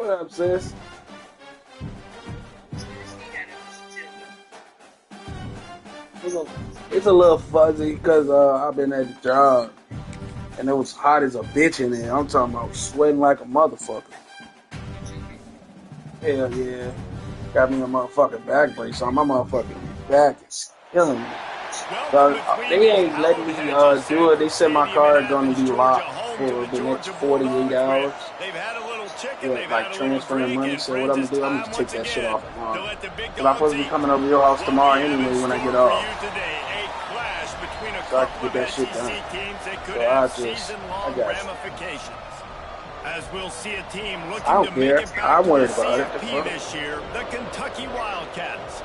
up, sis? It's a little fuzzy because I've been at the job and it was hot as a bitch in there. I'm talking about sweating like a motherfucker. Hell yeah. Got me a motherfucking back brace on. My motherfucking back is killing me. So, they ain't letting me do it. They said my car is going to be locked for the next 48 hours. Yeah, like transferring money. So what I'm going to do, I'm going to take that shit off tomorrow. Because I'm supposed to be coming over your house tomorrow anyway when I get off. So I can get that shit done. So I got you. As we'll see a team looking I don't to care. make it back I'm to worried the about it. CFP this year, the Kentucky Wildcats.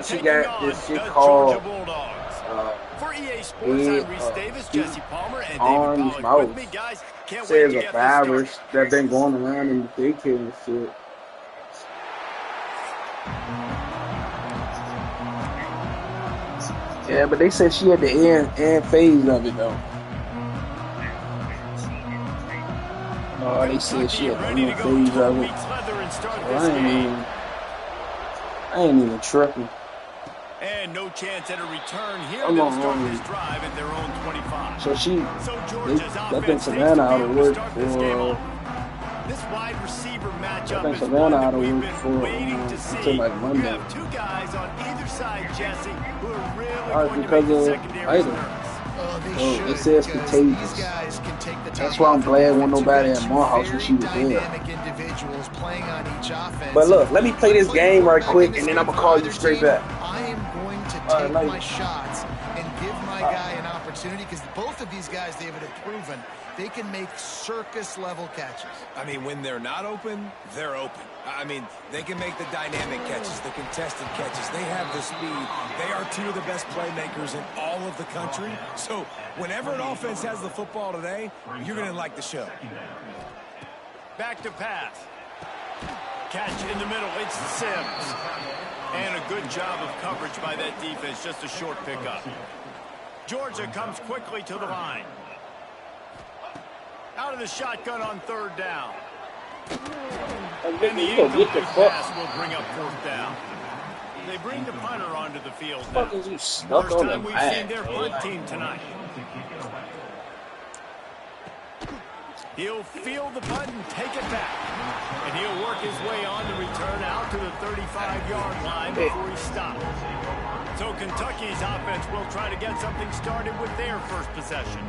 She got this shit called For EA Sports, I'm Reese Davis, Jesse Palmer, and arms, David Pollack mouth. with me, guys. Can't Says wait to a get virus this that been going around in the daycare and shit. Yeah, but they said she had the end phase of it though. Oh, they said she had the end phase of it. So I ain't even tripping. And no chance at a return here. They'll start this drive at their own 25. So I think Savannah out of work for. This wide receiver matchup I think is Savannah one out that of we've work been for waiting to see. until like Monday. You have two guys on either side, Jesse, who are really going to make the secondary nervous. So it says contagious. That's why I'm glad when nobody at Morehouse when she was there. But look, let me play this game right quick, and then I'm gonna call you straight back. I am going to take my shots and give my guy an opportunity because both of these guys, David, have proven they can make circus-level catches. I mean, when they're not open, they're open. I mean, they can make the dynamic catches, the contested catches. They have the speed. They are two of the best playmakers in all of the country. So whenever an offense has the football today, you're going to like the show. Back to pass. Catch in the middle. It's Sims. And a good job of coverage by that defense. Just a short pickup. Georgia comes quickly to the line. Out of the shotgun on third down. And the incomplete pass will bring up fourth down. They bring the punter onto the field now. First time we've seen their punt team tonight. He'll field the punt and take it back. And he'll work his way on the return out to the 35-yard line before he stops. So Kentucky's offense will try to get something started with their first possession.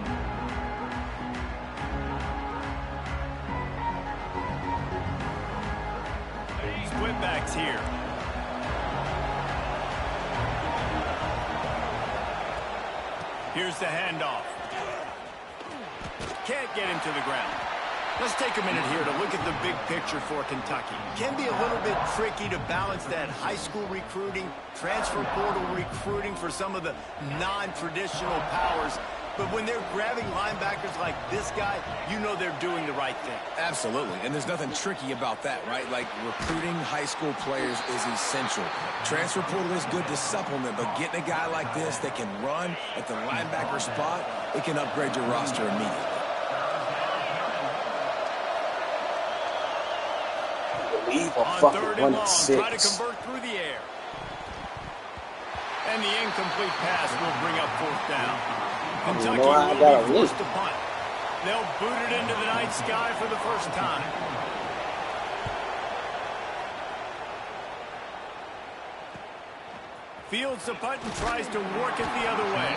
Split backs here. Here's the handoff. Can't get him to the ground. Let's take a minute here to look at the big picture for Kentucky. Can be a little bit tricky to balance that high school recruiting, transfer portal recruiting for some of the non-traditional powers. But when they're grabbing linebackers like this guy, you know they're doing the right thing. Absolutely, and there's nothing tricky about that, right? Like, recruiting high school players is essential. Transfer portal is good to supplement, but getting a guy like this that can run at the linebacker spot, it can upgrade your roster immediately. On third and long, try to convert through the air. And the incomplete pass will bring up fourth down. Kentucky will be forced to punt. They'll boot it into the night sky for the first time. Fields the punt and tries to work it the other way.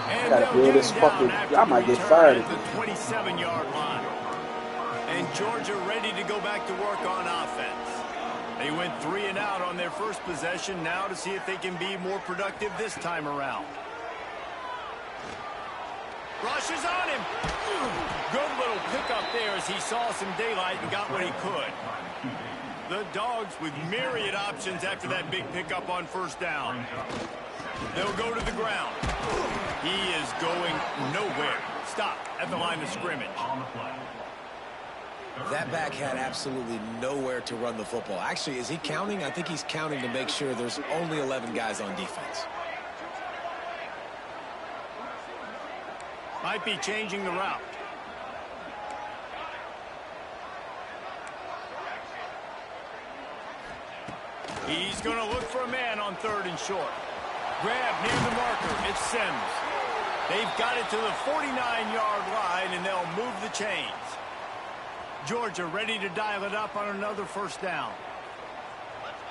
And they'll get him down after the return at the 27-yard line. And Georgia ready to go back to work on offense. They went 3 and out on their first possession. Now to see if they can be more productive this time around. Rushes on him. Good little pickup there as he saw some daylight and got what he could. The Dogs with myriad options after that big pickup on first down. They'll go to the ground. He is going nowhere. Stop at the line of scrimmage. That back had absolutely nowhere to run the football. Actually, is he counting? I think he's counting to make sure there's only 11 guys on defense. Might be changing the route. He's going to look for a man on 3rd and short. Grab near the marker. It's Sims. They've got it to the 49-yard line, and they'll move the chains. Georgia ready to dial it up on another 1st down. Let's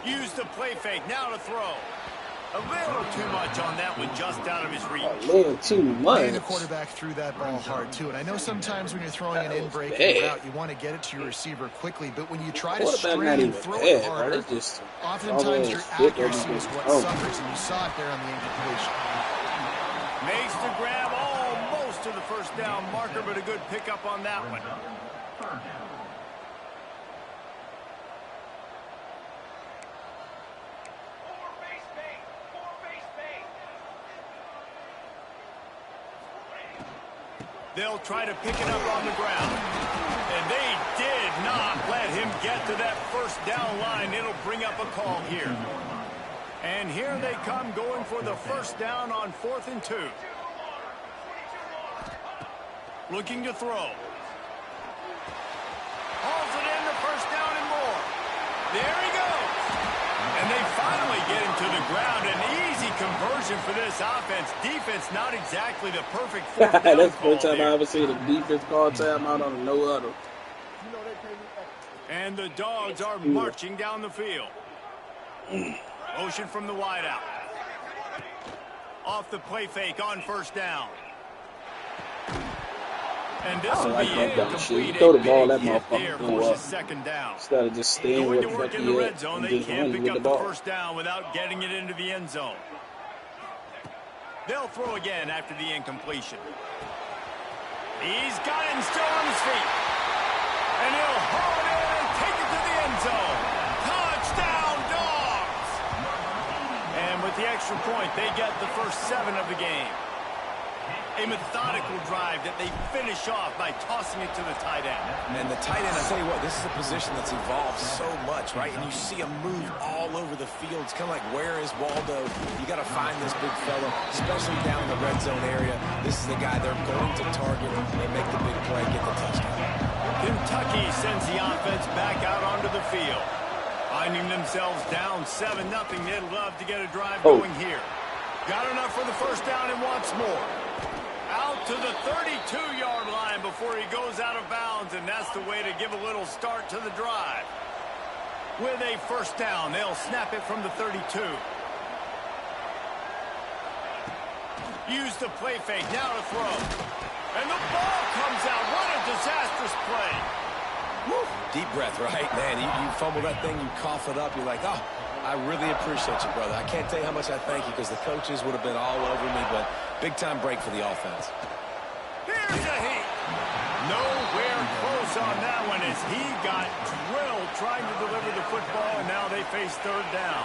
go. Use the play fake. Now to throw. A little too much on that one, just out of his reach. A little too much. And the quarterback threw that ball hard, too. And I know sometimes when you're throwing an in-breaking route, you want to get it to your receiver quickly. But when you try to strain and throw it harder, oftentimes your accuracy is what suffers. And you saw it there on the incompletion. Makes the grab almost to the 1st down marker, but a good pickup on that one. They'll try to pick it up on the ground. And they did not let him get to that 1st down line. It'll bring up a call here. And here they come going for the 1st down on 4th and 2. Looking to throw. Hauls it in the 1st down and more. There he goes. And they finally get him to the ground. An easy conversion for this offense. Defense not exactly the perfect 4th down. That's the first time I ever seen a defense call timeout on a no huddle. And the Dogs are marching down the field. Motion from the wideout. Off the play fake on 1st down. And this will be incomplete. Throw the ball, that motherfucker go up. 2nd down. Instead of just staying Going where to the work fuck in the he red at zone. and They just can't running pick with up the the ball. 1st down without getting it into the end zone. They'll throw again after the incompletion. He's got it and still on his feet. And he'll haul it in and take it to the end zone. Touchdown, Dogs! And with the extra point, they get the first 7 of the game. A methodical drive that they finish off by tossing it to the tight end. And the tight end, I'll tell you what, this is a position that's evolved so much, right? And you see him move all over the field. It's kind of like, where is Waldo? You got to find this big fella, especially down in the red zone area. This is the guy they're going to target. They make the big play, get the touchdown. Kentucky sends the offense back out onto the field. Finding themselves down 7-0, they'd love to get a drive going here. Got enough for the 1st down and wants more. Out to the 32-yard line before he goes out of bounds, and that's the way to give a little start to the drive. With a 1st down, they'll snap it from the 32. Use the play fake, now to throw. And the ball comes out. What a disastrous play. Woo. Deep breath, right? Man, you fumble that thing, you cough it up, you're like, oh, I really appreciate you, brother. I can't tell you how much I thank you because the coaches would have been all over me, but big-time break for the offense. Here's a heat. Nowhere close on that one as he got drilled trying to deliver the football, and now they face 3rd down.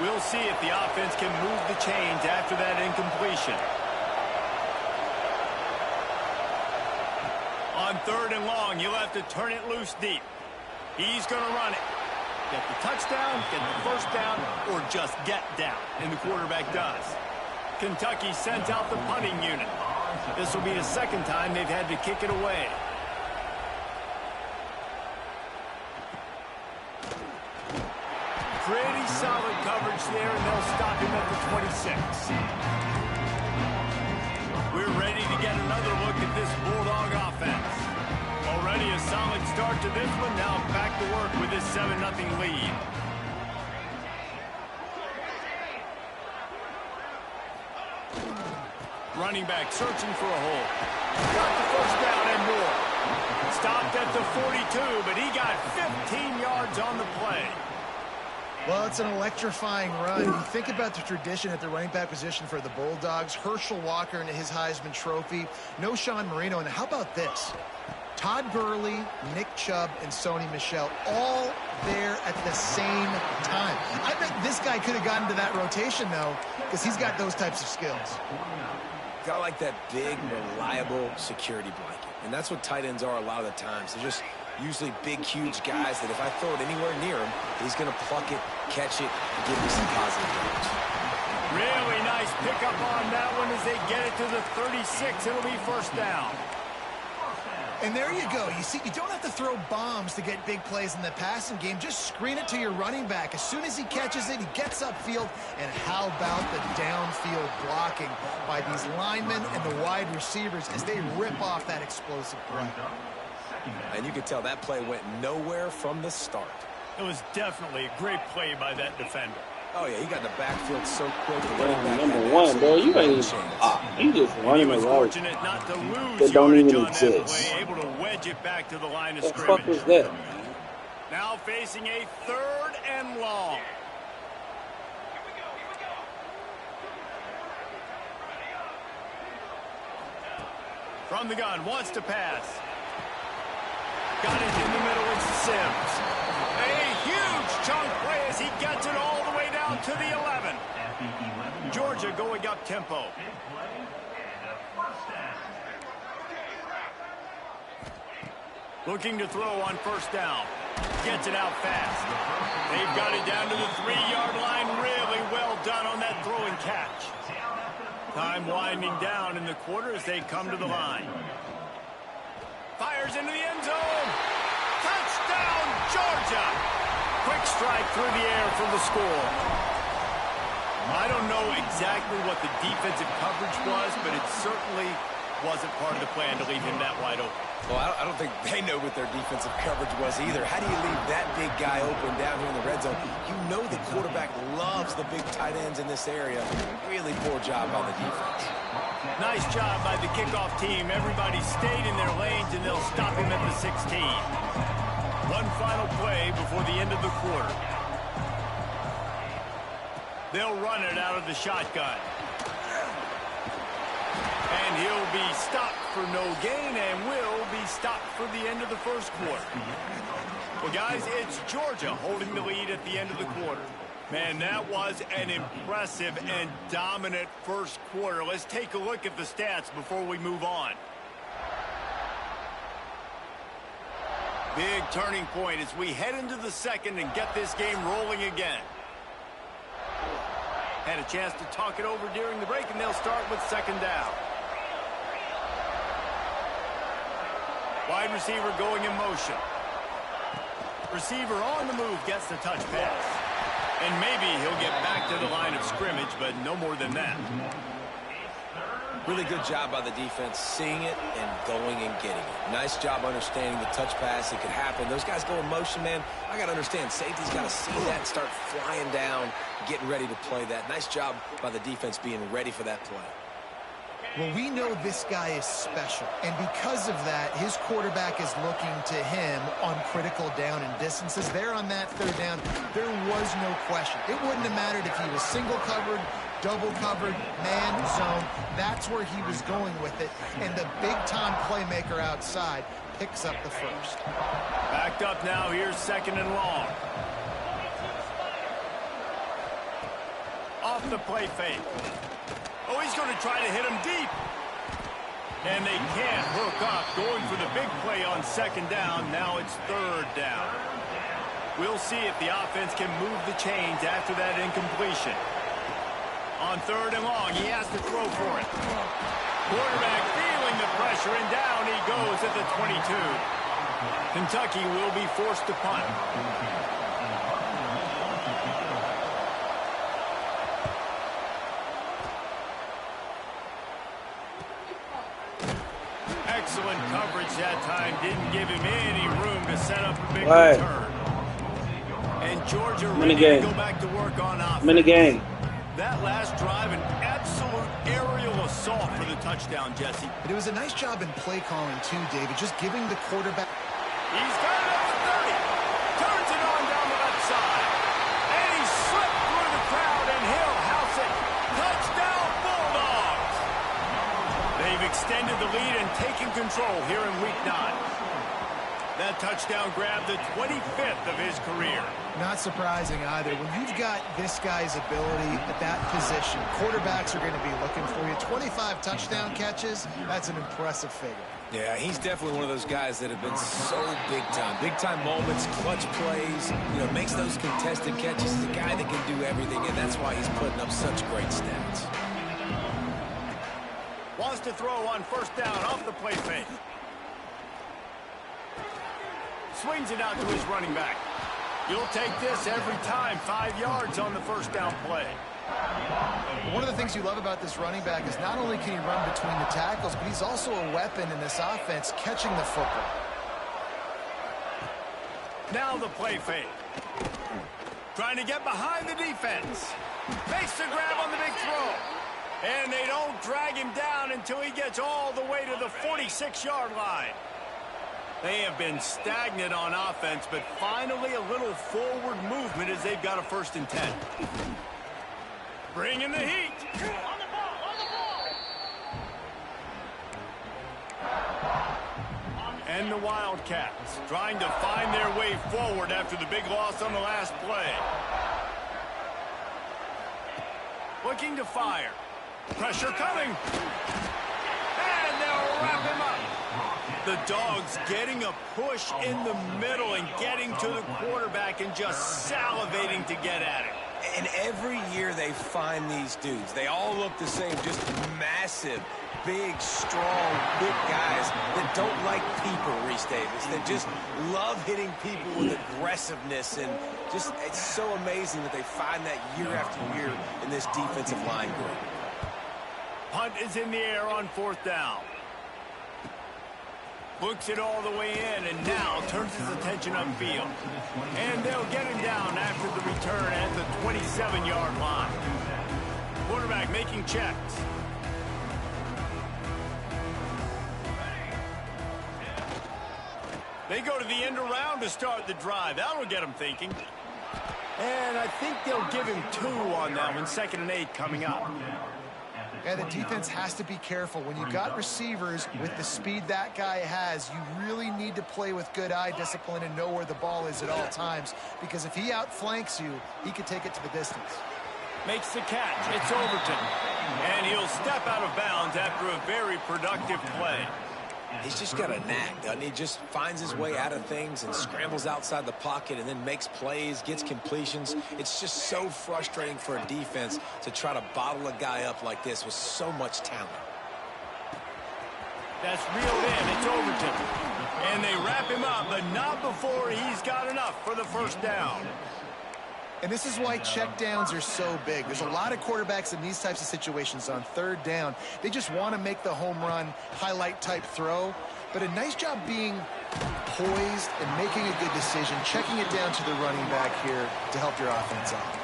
We'll see if the offense can move the chains after that incompletion. On 3rd and long, you'll have to turn it loose deep. He's going to run it. Get the touchdown, get the 1st down, or just get down. And the quarterback does. Kentucky sends out the punting unit. This will be the 2nd time they've had to kick it away. Pretty solid coverage there, and they'll stop him at the 26. We're ready to get another look at this Bulldog offense. Already a solid start to this one. Now back to work with this 7-0 lead. Running back searching for a hole. Got the 1st down and more. Stopped at the 42, but he got 15 yards on the play. Well, it's an electrifying run. You think about the tradition at the running back position for the Bulldogs. Herschel Walker and his Heisman Trophy. No Sean Marino. And how about this? Todd Gurley, Nick Chubb, and Sony Michel all there at the same time. I bet this guy could have gotten to that rotation, though, because he's got those types of skills. Got like that big, reliable security blanket. And that's what tight ends are a lot of the times. They're just usually big, huge guys that if I throw it anywhere near him, he's going to pluck it, catch it, and give me some positive yards. Really nice pickup on that one as they get it to the 36. It'll be 1st down. And there you go. You see, you don't have to throw bombs to get big plays in the passing game. Just screen it to your running back. As soon as he catches it, he gets upfield. And how about the downfield blocking by these linemen and the wide receivers as they rip off that explosive play. And you could tell that play went nowhere from the start. It was definitely a great play by that defender. Oh, yeah, he got in the backfield so quick. Number one, bro, you ain't you just running a route fortunate not to lose that don't even on that exist. play, able to wedge it back to the line of What the scrimmage. fuck was that? Now facing a 3rd and long. From the gun, wants to pass. Got it in the middle, it's Sims. A huge chunk play as he gets it all the way down to the 11. Georgia going up tempo. Looking to throw on 1st down. Gets it out fast. They've got it down to the 3-yard line. Really well done on that throw and catch. Time winding down in the quarter as they come to the line. Fires into the end zone. Touchdown, Georgia. Quick strike through the air for the score. I don't know exactly what the defensive coverage was, but it certainly wasn't part of the plan to leave him that wide open. Well, I don't think they know what their defensive coverage was either. How do you leave that big guy open down here in the red zone? You know the quarterback loves the big tight ends in this area. Really poor job by the defense. Nice job by the kickoff team. Everybody stayed in their lanes, and they'll stop him at the 16. One final play before the end of the quarter. They'll run it out of the shotgun. And he'll be stopped for no gain and will be stopped for the end of the 1st quarter. Well, guys, it's Georgia holding the lead at the end of the quarter. Man, that was an impressive and dominant 1st quarter. Let's take a look at the stats before we move on. Big turning point as we head into the 2nd and get this game rolling again. Had a chance to talk it over during the break, and they'll start with 2nd down. Wide receiver going in motion. Receiver on the move gets the touch pass. And maybe he'll get back to the line of scrimmage, but no more than that. Really good job by the defense seeing it and going and getting it. Nice job understanding the touch pass. It could happen. Those guys go in motion, man. I got to understand. Safety's got to see that and start flying down, getting ready to play that. Nice job by the defense being ready for that play. Well, we know this guy is special, and because of that, his quarterback is looking to him on critical down and distances. There on that 3rd down, there was no question. It wouldn't have mattered if he was single covered, double covered, man, zone. That's where he was going with it, and the big-time playmaker outside picks up the 1st. Backed up now, here's 2nd and long. Off the play fake. Oh, he's going to try to hit him deep. And they can't hook up. Going for the big play on 2nd down. Now it's 3rd down. We'll see if the offense can move the chains after that incompletion. On 3rd and long, he has to throw for it. Quarterback feeling the pressure, and down he goes at the 22. Kentucky will be forced to punt. Excellent coverage that time. Didn't give him any room to set up a big return. And Georgia ready to go back to work on offense. That last drive, an absolute aerial assault for the touchdown, Jesse. But it was a nice job in play calling, too, David, just giving the quarterback. He's got it up to 30. Turns it on down the left side. And he slipped through the crowd, and he'll house it. Touchdown, Bulldogs. They've extended the lead and taken control here in Week 9. That touchdown grabbed the 25th of his career. Not surprising either. When you've got this guy's ability at that position, quarterbacks are going to be looking for you. 25 touchdown catches, that's an impressive figure. Yeah, he's definitely one of those guys that have been so big time. Big time moments, clutch plays, makes those contested catches. He's a guy that can do everything, and that's why he's putting up such great stats. Wants to throw on 1st down off the play fake. swings it out to his running back. You'll take this every time. 5 yards on the first down play. One of the things you love about this running back is not only can he run between the tackles, but he's also a weapon in this offense, catching the football. Now the play fake. Trying to get behind the defense. Makes the grab on the big throw. And they don't drag him down until he gets all the way to the 46-yard line. They have been stagnant on offense, but finally a little forward movement as they've got a 1st and 10. Bringing the heat. On the ball. And the Wildcats trying to find their way forward after the big loss on the last play. Looking to fire. Pressure coming. And they'll wrap him up. The Dogs getting a push in the middle and getting to the quarterback and just salivating to get at it. And every year they find these dudes. They all look the same, just massive, big, strong, big guys that don't like people, Reese Davis. That just love hitting people with aggressiveness. And just, it's so amazing that they find that year after year in this defensive line group. Punt is in the air on 4th down. Books it all the way in and now turns his attention upfield. And they'll get him down after the return at the 27-yard line. Quarterback making checks. They go to the end around to start the drive. That'll get them thinking. And I think they'll give him 2 on that one. 2nd and 8 coming up. Yeah, the defense has to be careful. When you've got receivers with the speed that guy has, you really need to play with good eye discipline and know where the ball is at all times. Because if he outflanks you, he could take it to the distance. Makes the catch. It's Overton. And he'll step out of bounds after a very productive play. He's just got a knack, doesn't he? Just finds his way out of things and scrambles outside the pocket and then makes plays, gets completions. It's just so frustrating for a defense to try to bottle a guy up like this with so much talent. That's reeled in. It's Overton. And they wrap him up, but not before he's got enough for the 1st down. And this is why checkdowns are so big. There's a lot of quarterbacks in these types of situations on 3rd down. They just want to make the home run highlight-type throw. But a nice job being poised and making a good decision, checking it down to the running back here to help your offense out.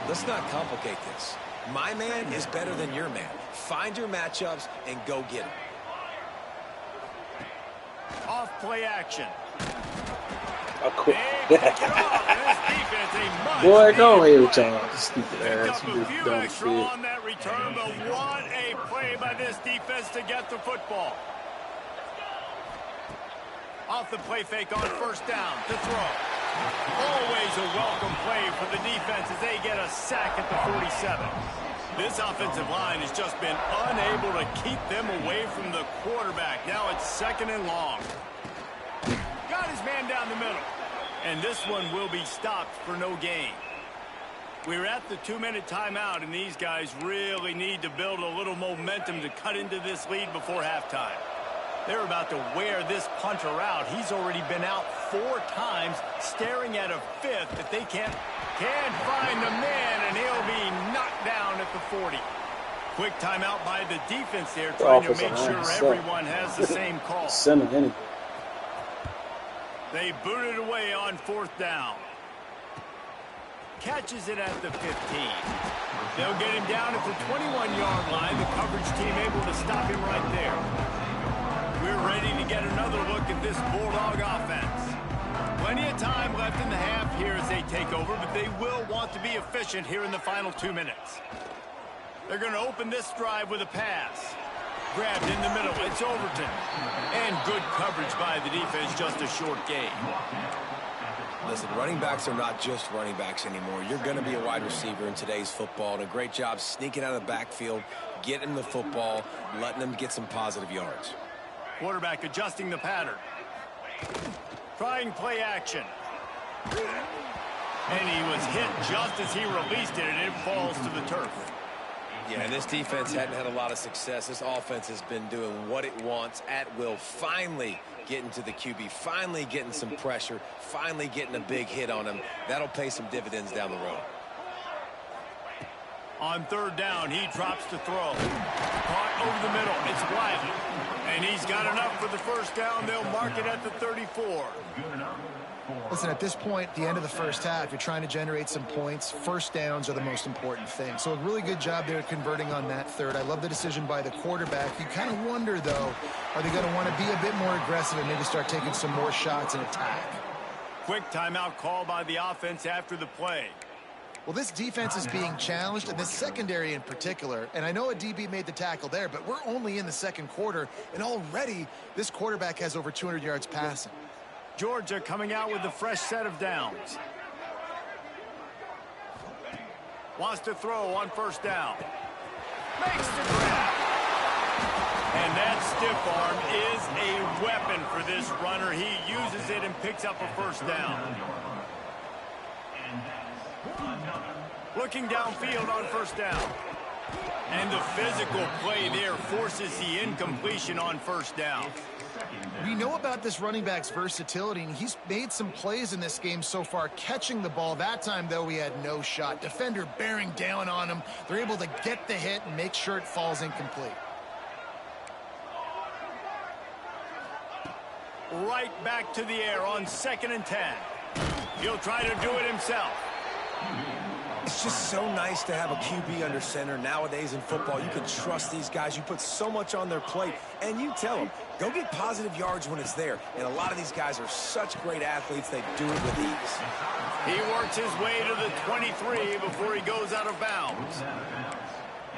Let's not complicate this. My man is better than your man. Find your matchups and go get them. Off play action. Oh, cool. Boy, Boy, go away with y'all. Stupid ass. You just dumb extra shit on that return, but what a play by this defense to get the football. Off the play fake on 1st down to throw. Always a welcome play for the defense as they get a sack at the 47. This offensive line has just been unable to keep them away from the quarterback. Now it's 2nd and long. Got his man down the middle. And this one will be stopped for no gain. We're at the 2-minute timeout, and these guys really need to build a little momentum to cut into this lead before halftime. They're about to wear this punter out. He's already been out 4 times, staring at a 5th. If they can't find the man, and he'll be knocked down at the 40. Quick timeout by the defense there, trying to make sure everyone has the same call. They boot it away on 4th down. Catches it at the 15. They'll get him down at the 21-yard line. The coverage team able to stop him right there. We're ready to get another look at this Bulldog offense. Plenty of time left in the half here as they take over, but they will want to be efficient here in the final 2 minutes. They're going to open this drive with a pass. Grabbed in the middle. It's Overton. And good coverage by the defense, just a short gain. Listen, running backs are not just running backs anymore. You're going to be a wide receiver in today's football. And a great job sneaking out of the backfield, getting the football, letting them get some positive yards. Quarterback adjusting the pattern. Trying play action. And he was hit just as he released it, and it falls to the turf. Yeah, and this defense hadn't had a lot of success. This offense has been doing what it wants at will, finally getting to the QB, finally getting some pressure, finally getting a big hit on him. That'll pay some dividends down the road. On third down, he drops to throw. Caught over the middle. It's Wiley. And he's got enough for the first down. They'll mark it at the 34. Listen, at this point, the end of the first half, you're trying to generate some points. First downs are the most important thing. So a really good job there converting on that third. I love the decision by the quarterback. You kind of wonder, though, are they going to want to be a bit more aggressive and maybe start taking some more shots and attack? Quick timeout call by the offense after the play. Well, this defense is being challenged, and this secondary in particular. And I know a DB made the tackle there, but we're only in the second quarter, and already this quarterback has over 200 yards passing. Georgia coming out with a fresh set of downs. Wants to throw on first down. Makes the grab. And that stiff arm is a weapon for this runner. He uses it and picks up a first down. Looking downfield on first down. And the physical play there forces the incompletion on first down. We know about this running back's versatility, and he's made some plays in this game so far, catching the ball. That time, though, he had no shot. Defender bearing down on him. They're able to get the hit and make sure it falls incomplete. Right back to the air on 2nd and 10. He'll try to do it himself. It's just so nice to have a QB under center nowadays in football. You can trust these guys. You put so much on their plate, and you tell them, go get positive yards when it's there. And a lot of these guys are such great athletes, they do it with ease. He works his way to the 23 before he goes out of bounds.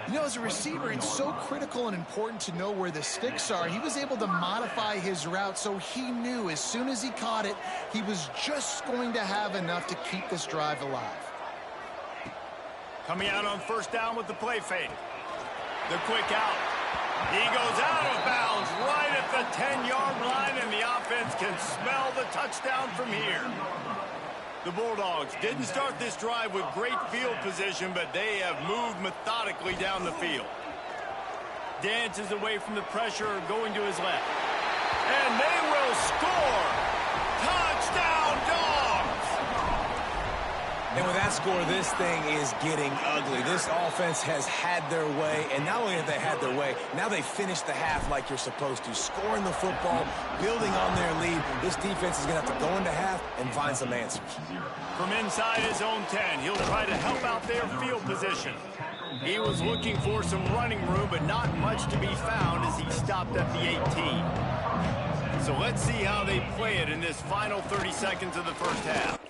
You know, as a receiver, it's so critical and important to know where the sticks are. He was able to modify his route, so he knew as soon as he caught it, he was just going to have enough to keep this drive alive. Coming out on first down with the play fake. The quick out. He goes out of bounds right at the 10-yard line, and the offense can smell the touchdown from here. The Bulldogs didn't start this drive with great field position, but they have moved methodically down the field. Dances away from the pressure, going to his left. And they will score! Touchdown, Dogs! And with that score, this thing is getting ugly. This offense has had their way, and not only have they had their way, now they finished the half like you're supposed to, scoring the football, building on their lead. This defense is going to have to go into half and find some answers. From inside his own 10, he'll try to help out their field position. He was looking for some running room, but not much to be found as he stopped at the 18. So let's see how they play it in this final 30 seconds of the first half.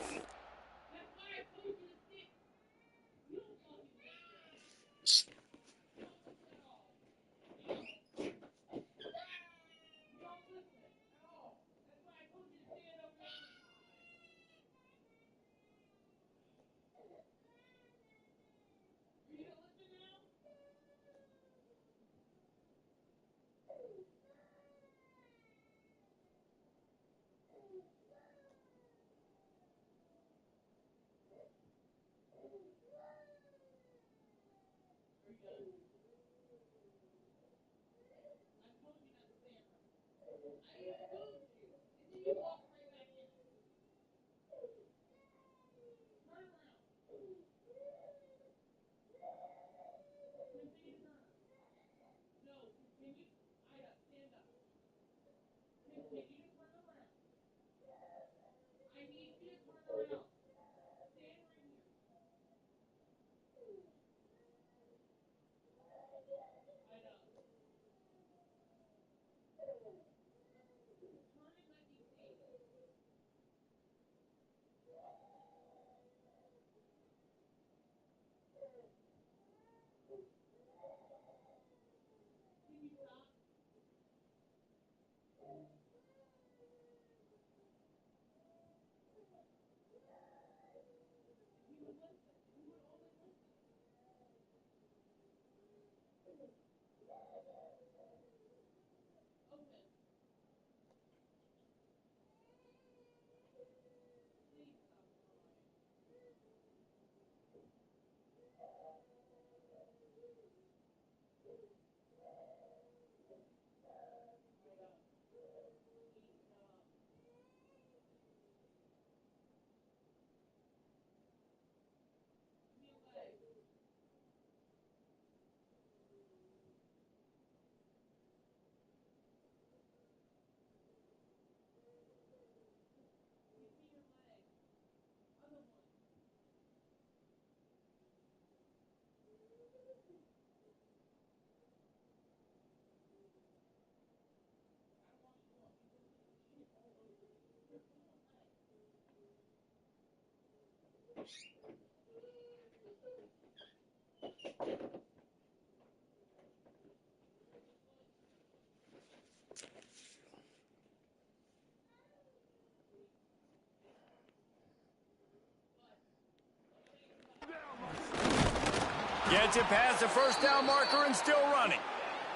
Gets it past the first down marker and still running.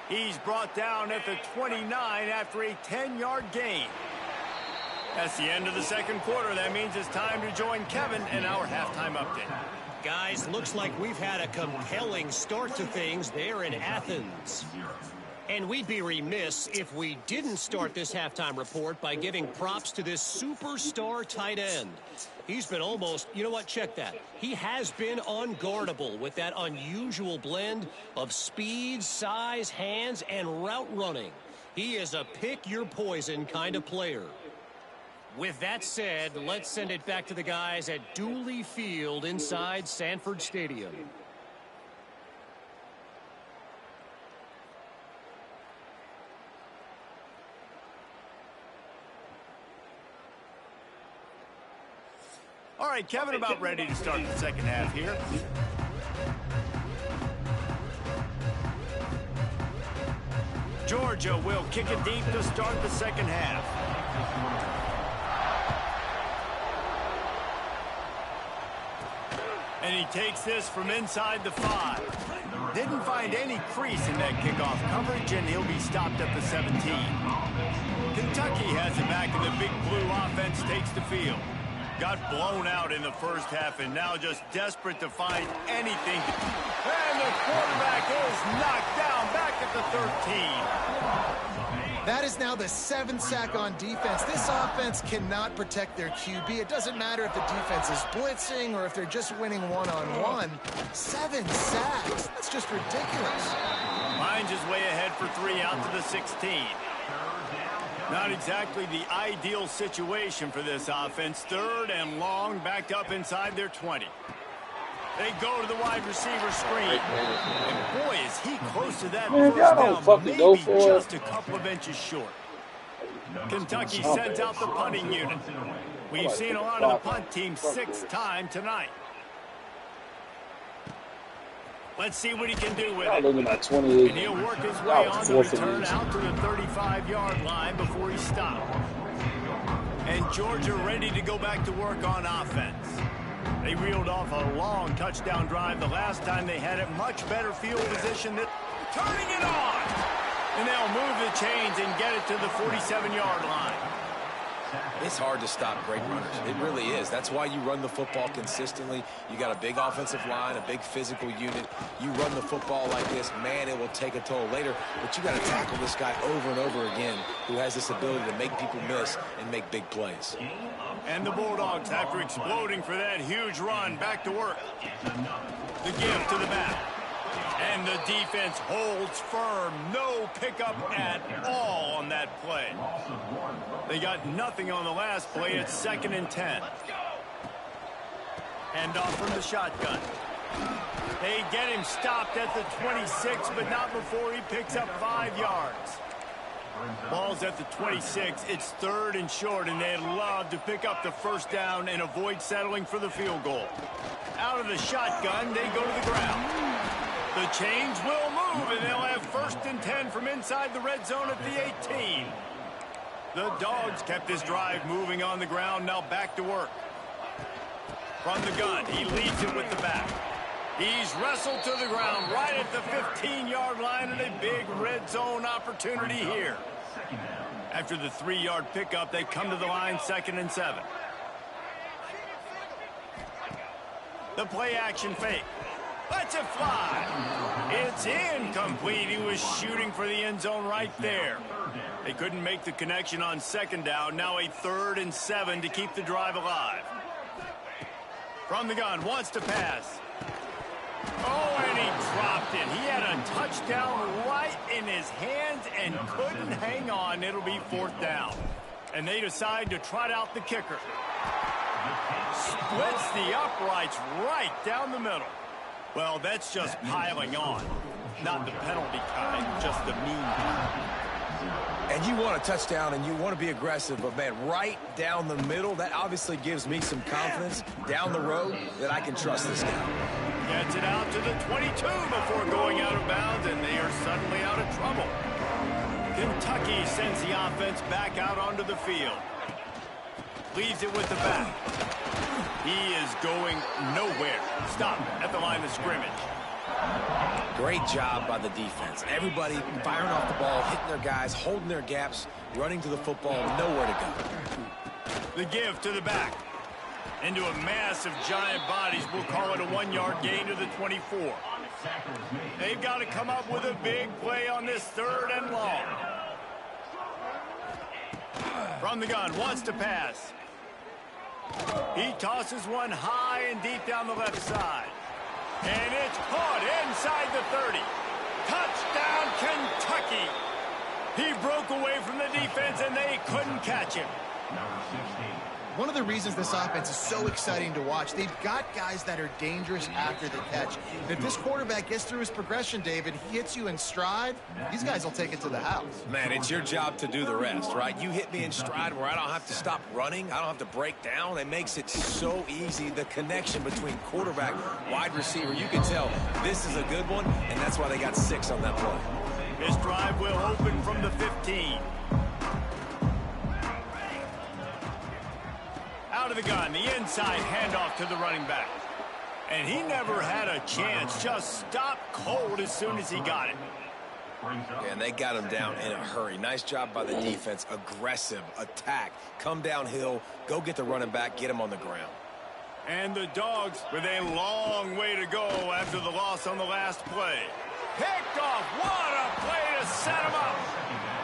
He's brought down at the 29 after a 10-yard gain. That's the end of the second quarter. That means it's time to join Kevin in our halftime update. Guys, looks like we've had a compelling start to things there in Athens. And we'd be remiss if we didn't start this halftime report by giving props to this superstar tight end. He's been almost, you know what, check that. He has been unguardable with that unusual blend of speed, size, hands, and route running. He is a pick-your-poison kind of player. With that said, let's send it back to the guys at Dooley Field inside Sanford Stadium. All right, Kevin, about ready to start the second half here. Georgia will kick it deep to start the second half. And he takes this from inside the 5. Didn't find any crease in that kickoff coverage, and he'll be stopped at the 17. Kentucky has it back, and the Big Blue offense takes the field. Got blown out in the first half and now just desperate to find anything. And the quarterback is knocked down back at the 13. That is now the 7th sack on defense. This offense cannot protect their QB. It doesn't matter if the defense is blitzing or if they're just winning one-on-one. 7 sacks. That's just ridiculous. Finds his way ahead for 3 out to the 16. Not exactly the ideal situation for this offense. 3rd and long, backed up inside their 20. They go to the wide receiver screen. And boy, is he close to that first down, maybe just a couple of inches short. Kentucky sends out the punting unit. We've seen a lot of the punt team 6th time tonight. Let's see what he can do with it. And he'll work his way on the return out to the 35-yard line before he's stopped. And Georgia ready to go back to work on offense. They reeled off a long touchdown drive the last time they had it. Much better field position. Turning it on. And they'll move the chains and get it to the 47-yard line. It's hard to stop great runners. It really is. That's why you run the football consistently. You got a big offensive line, a big physical unit. You run the football like this, man, it will take a toll later. But you got to tackle this guy over and over again who has this ability to make people miss and make big plays. And the Bulldogs, after exploding for that huge run, back to work. The give to the back. And the defense holds firm. No pickup at all on that play. They got nothing on the last play. It's 2nd and 10. Hand off from the shotgun. They get him stopped at the 26, but not before he picks up 5 yards. Ball's at the 26. It's 3rd and short, and they'd love to pick up the first down and avoid settling for the field goal. Out of the shotgun, they go to the ground. The chains will move, and they'll have 1st and 10 from inside the red zone at the 18. The Dogs kept this drive moving on the ground, now back to work. From the gun, he leads it with the back. He's wrestled to the ground right at the 15-yard line, and a big red zone opportunity here. After the 3-yard pickup, they come to the line 2nd and 7. The play action fake. Lets it fly. It's incomplete. He was shooting for the end zone right there. They couldn't make the connection on 2nd down. Now a 3rd and 7 to keep the drive alive. From the gun, wants to pass. Oh, and he dropped it. He had a touchdown right in his hands and couldn't hang on. It'll be 4th down. And they decide to trot out the kicker. Splits the uprights right down the middle. Well, that's just piling on. Not the penalty kind, just the mean kind. And you want a touchdown and you want to be aggressive, but, man, right down the middle, that obviously gives me some confidence down the road that I can trust this guy. Gets it out to the 22 before going out of bounds, and they are suddenly out of trouble. Kentucky sends the offense back out onto the field. Leaves it with the back. He is going nowhere. Stop at the line of scrimmage. Great job by the defense. Everybody firing off the ball, hitting their guys, holding their gaps, running to the football, nowhere to go. The give to the back. Into a mass of giant bodies. We'll call it a 1-yard gain to the 24. They've got to come up with a big play on this 3rd and long. From the gun, wants to pass. He tosses one high and deep down the left side. And it's caught inside the 30. Touchdown, Kentucky. He broke away from the defense, and they couldn't catch him. One of the reasons this offense is so exciting to watch, they've got guys that are dangerous after the catch. And if this quarterback gets through his progression, David, he hits you in stride, these guys will take it to the house. Man, it's your job to do the rest, right? You hit me in stride where I don't have to stop running. I don't have to break down. It makes it so easy. The connection between quarterback, wide receiver, you can tell this is a good one, and that's why they got 6 on that play. This drive will open from the 15. Out of the gun, the inside handoff to the running back. And he never had a chance, just stopped cold as soon as he got it. And they got him down in a hurry. Nice job by the defense. Aggressive attack. Come downhill, go get the running back, get him on the ground. And the Dogs with a long way to go after the loss on the last play. Picked off. What a play to set him up.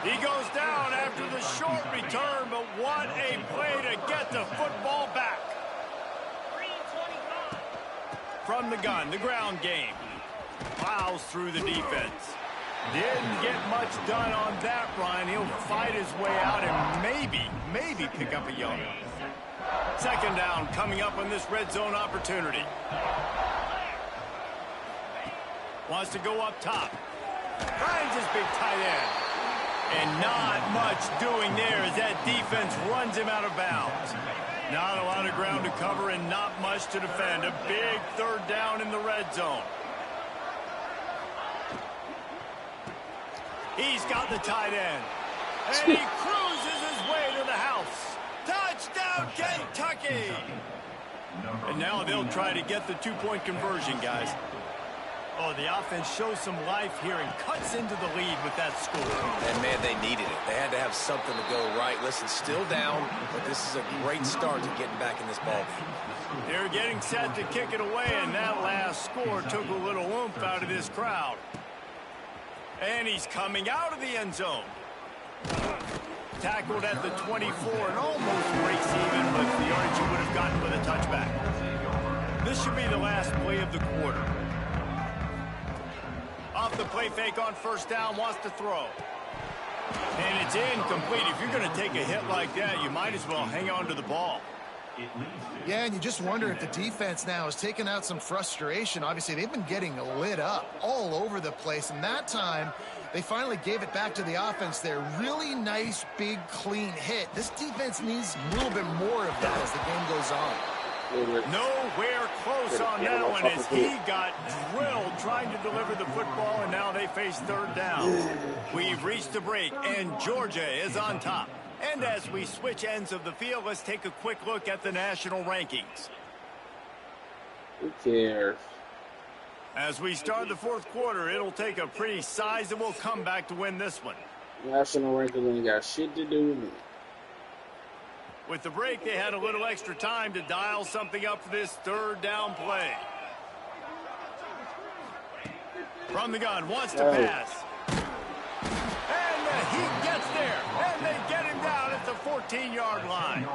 He goes down after the short return, but what a play to get the football back. From the gun, the ground game. Plows through the defense. Didn't get much done on that run. He'll fight his way out and maybe pick up a yard. 2nd down coming up on this red zone opportunity. Wants to go up top. Finds his big tight end. And not much doing there as that defense runs him out of bounds. Not a lot of ground to cover and not much to defend. A big 3rd down in the red zone. He's got the tight end. And he cruises his way to the house. Touchdown, Kentucky! And now they'll try to get the 2-point conversion, guys. Oh, the offense shows some life here and cuts into the lead with that score. And, man, they needed it. They had to have something to go right. Listen, still down, but this is a great start to getting back in this ball game. They're getting set to kick it away, and that last score took a little oomph out of this crowd. And he's coming out of the end zone. Tackled at the 24 and almost breaks even, but the yardage he would have gotten with a touchback. This should be the last play of the quarter. Off the play fake on 1st down, wants to throw. And it's incomplete. If you're going to take a hit like that, you might as well hang on to the ball. Yeah, and you just wonder if the defense now has taken out some frustration. Obviously, they've been getting lit up all over the place, and that time they finally gave it back to the offense there. Really nice, big, clean hit. This defense needs a little bit more of that as the game goes on. Nowhere close on that one as he got drilled trying to deliver the football, and now they face 3rd down. We've reached the break, and Georgia is on top. And as we switch ends of the field, let's take a quick look at the national rankings. Who cares? As we start the 4th quarter, it'll take a pretty sizable comeback to win this one. National rankings ain't got shit to do with me. With the break, they had a little extra time to dial something up for this 3rd down play. From the gun, wants to pass. And he gets there, and they get him down at the 14-yard line.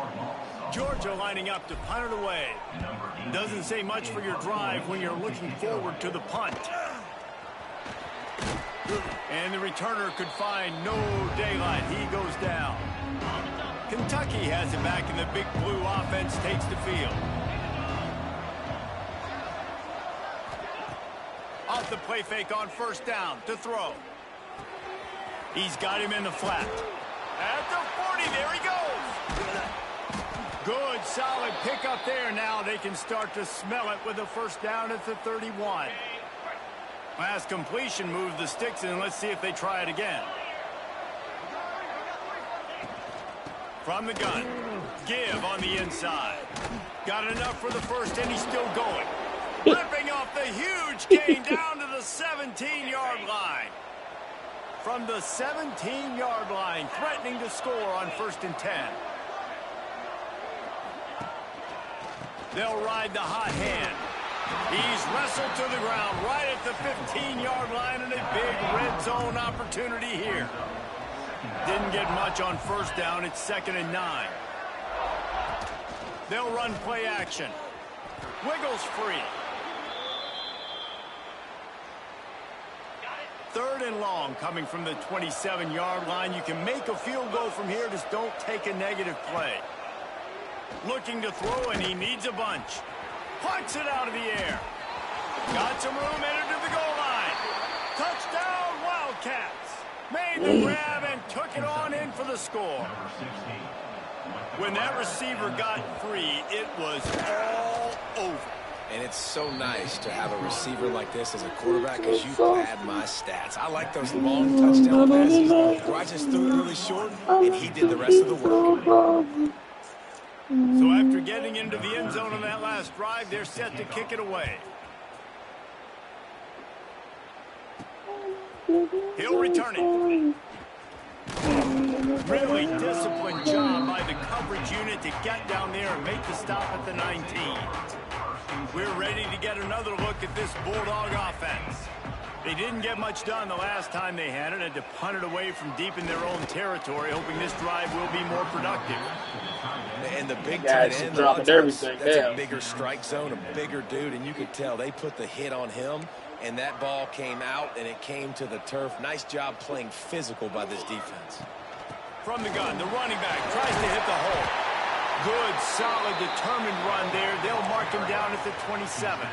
Georgia lining up to punt it away. Doesn't say much for your drive when you're looking forward to the punt. And the returner could find no daylight. He goes down. Kentucky has it back, and the big blue offense takes the field. Off the play fake on 1st down to throw. He's got him in the flat. At the 40, there he goes. Good, solid pickup there. Now they can start to smell it with a first down at the 31. Last completion moved the sticks in. Let's see if they try it again. From the gun. Give on the inside. Got enough for the first, and he's still going. Ripping off the huge gain down to the 17-yard line. From the 17-yard line, threatening to score on 1st and 10. They'll ride the hot hand. He's wrestled to the ground right at the 15-yard line, and a big red zone opportunity here. Didn't get much on first down. It's 2nd and 9. They'll run play action. Wiggles free. 3rd and long coming from the 27-yard line. You can make a field goal from here. Just don't take a negative play. Looking to throw, and he needs a bunch. Punts it out of the air. Got some room, entered to the goal line. Touchdown, Wildcats. Made the grab and took it on in for the score. When that receiver got free, it was all over. And it's so nice to have a receiver like this as a quarterback, because you pad my stats. I like those long touchdown passes where I just threw it really short, and he did the rest of the work. So after getting into the end zone on that last drive, they're set to kick it away. He'll return it. Really disciplined job by the coverage unit to get down there and make the stop at the 19. We're ready to get another look at this Bulldog offense. They didn't get much done the last time they had it. Had to punt it away from deep in their own territory, hoping this drive will be more productive. And the big tight end, dropping everything. That's a bigger strike zone, a bigger dude, and you could tell they put the hit on him, and that ball came out, and it came to the turf. Nice job playing physical by this defense. From the gun, the running back tries to hit the hole. Good, solid, determined run there. They'll mark him down at the 27.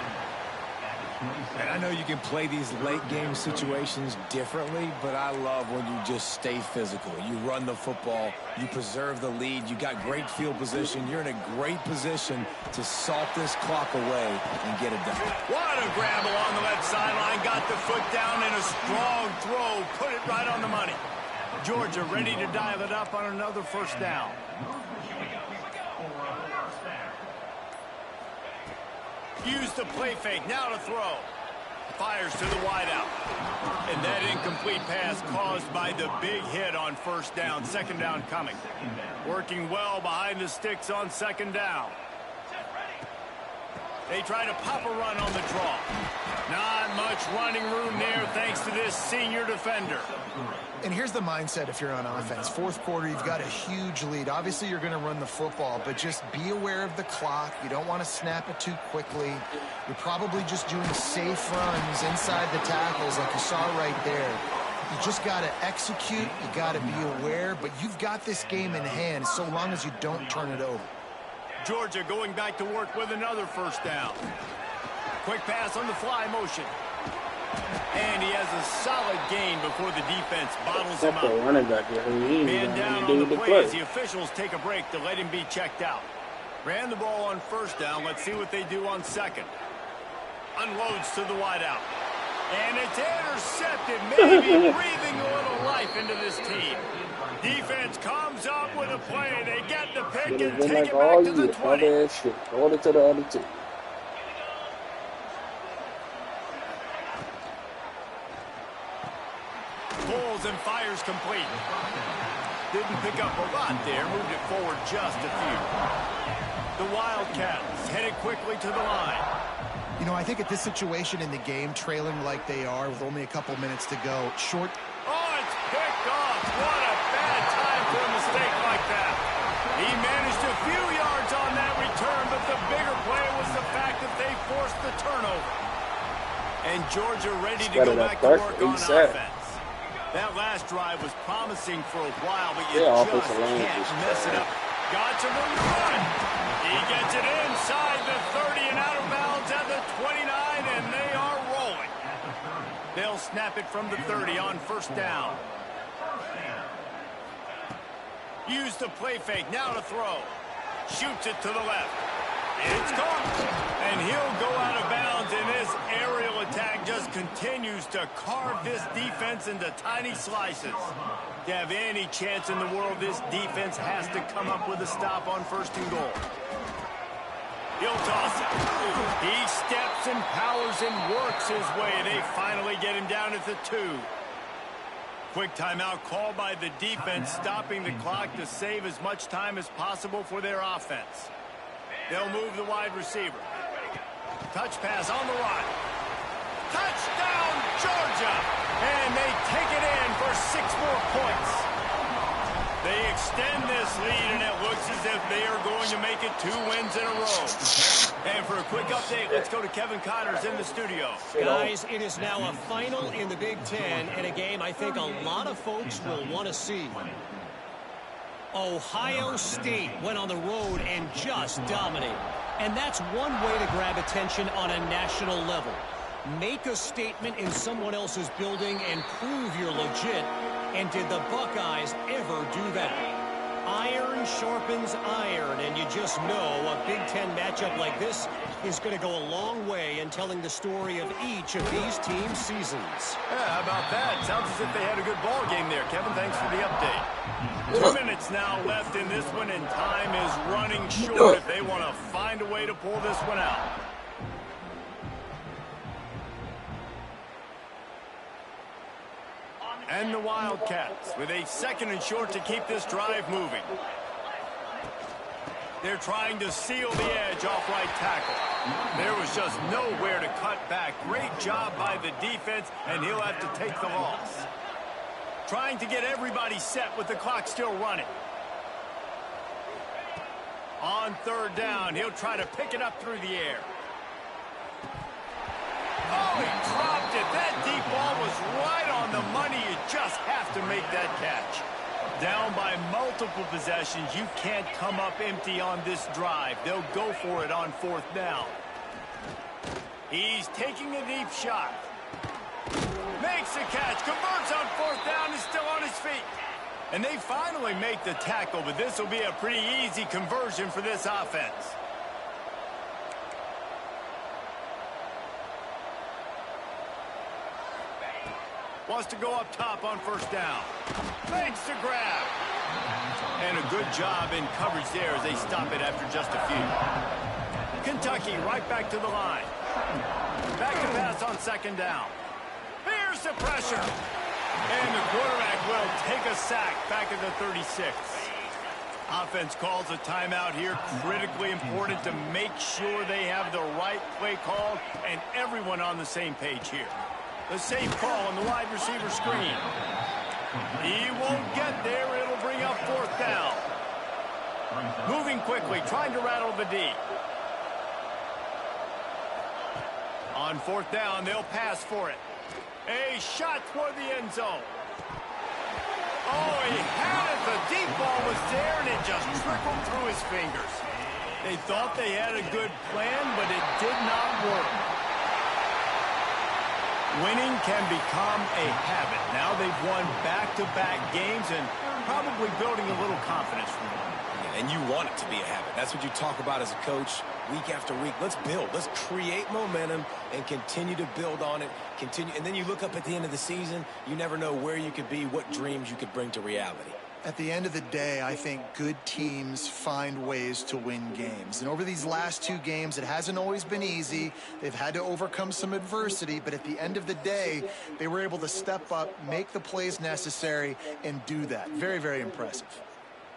And I know you can play these late-game situations differently, but I love when you just stay physical. You run the football, you preserve the lead, you got great field position, you're in a great position to salt this clock away and get it done. What a grab along the left sideline, got the foot down in a strong throw, put it right on the money. Georgia ready to dial it up on another first down. Use the play fake, now to throw. Fires to the wideout. And that incomplete pass caused by the big hit on first down. 2nd down coming. Working well behind the sticks on 2nd down. They try to pop a run on the draw. Not much running room there thanks to this senior defender. And here's the mindset if you're on offense. 4th quarter, you've got a huge lead. Obviously, you're going to run the football, but just be aware of the clock. You don't want to snap it too quickly. You're probably just doing safe runs inside the tackles like you saw right there. You just got to execute. You got to be aware, but you've got this game in hand so long as you don't turn it over. Georgia going back to work with another first down. Quick pass on the fly motion. And he has a solid gain before the defense bottles him up. Man down on the play as the officials take a break to let him be checked out. Ran the ball on first down. Let's see what they do on 2nd. Unloads to the wideout. And it's intercepted, maybe breathing a little life into this team. Defense comes up with a play. They get the pick and take it back to the 20. Order to the other team. Pulls and fires complete. Didn't pick up a lot there. Moved it forward just a few. The Wildcats headed quickly to the line. You know, I think at this situation in the game, trailing like they are with only a couple minutes to go, short. Oh, it's picked off. What a bad time for a mistake like that. He managed a few yards on that return, but the bigger play was the fact that they forced the turnover. And Georgia ready to go back to work on offense. That last drive was promising for a while, but you just can't mess it up. Got some room to run. He gets it inside the 30 and out of bounds at the 29, and they are rolling. They'll snap it from the 30 on first down. Use the play fake. Now to throw. Shoots it to the left. It's gone. And he'll go out of bounds, and this aerial attack just continues to carve this defense into tiny slices. To have any chance in the world, this defense has to come up with a stop on 1st and goal. He'll toss it. He steps and powers and works his way. They finally get him down at the 2. Quick timeout called by the defense, stopping the clock to save as much time as possible for their offense. They'll move the wide receiver. Touch pass on the run. Touchdown, Georgia! And they take it in for 6 more points. They extend this lead, and it looks as if they are going to make it 2 wins in a row. And for a quick update, let's go to Kevin Connors in the studio. Guys, it is now a final in the Big Ten, and a game I think a lot of folks will want to see. Ohio State went on the road and just dominated. And that's one way to grab attention on a national level. Make a statement in someone else's building and prove you're legit. And did the Buckeyes ever do that? Iron sharpens iron, and you just know a Big Ten matchup like this is going to go a long way in telling the story of each of these teams' seasons. Yeah, how about that? Sounds as if they had a good ball game there. Kevin, thanks for the update. 2 minutes now left in this one, and time is running short if they want to find a way to pull this one out. And the Wildcats with a 2nd and short to keep this drive moving. They're trying to seal the edge off right tackle. There was just nowhere to cut back. Great job by the defense, and he'll have to take the loss. Trying to get everybody set with the clock still running. On 3rd down, he'll try to pick it up through the air. Oh, he dropped it. That deep ball was right on the money. You just have to make that catch. Down by multiple possessions, you can't come up empty on this drive. They'll go for it on 4th down. He's taking a deep shot. Makes the catch. Converts on 4th down. Is still on his feet. And they finally make the tackle, but this will be a pretty easy conversion for this offense. Wants to go up top on 1st down. Makes the grab. And a good job in coverage there as they stop it after just a few. Kentucky right back to the line. Back to pass on 2nd down. Here's the pressure. And the quarterback will take a sack back at the 36. Offense calls a timeout here. Critically important to make sure they have the right play called and everyone on the same page here. The safe call on the wide receiver screen. He won't get there. It'll bring up 4th down. Moving quickly, trying to rattle the D. On 4th down, they'll pass for it. A shot toward the end zone. Oh, he had it. The deep ball was there, and it just trickled through his fingers. They thought they had a good plan, but it did not work. Winning can become a habit. Now they've won back-to-back games and probably building a little confidence from them. Yeah, and you want it to be a habit. That's what you talk about as a coach week after week. Let's build. Let's create momentum and continue to build on it. And then you look up at the end of the season, you never know where you could be, what dreams you could bring to reality. At the end of the day, I think good teams find ways to win games. And over these last 2 games, it hasn't always been easy. They've had to overcome some adversity, but at the end of the day, they were able to step up, make the plays necessary, and do that. Very, very impressive.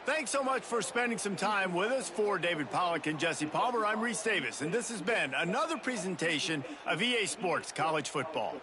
Thanks so much for spending some time with us. For David Pollack and Jesse Palmer, I'm Reese Davis, and this has been another presentation of EA Sports College Football.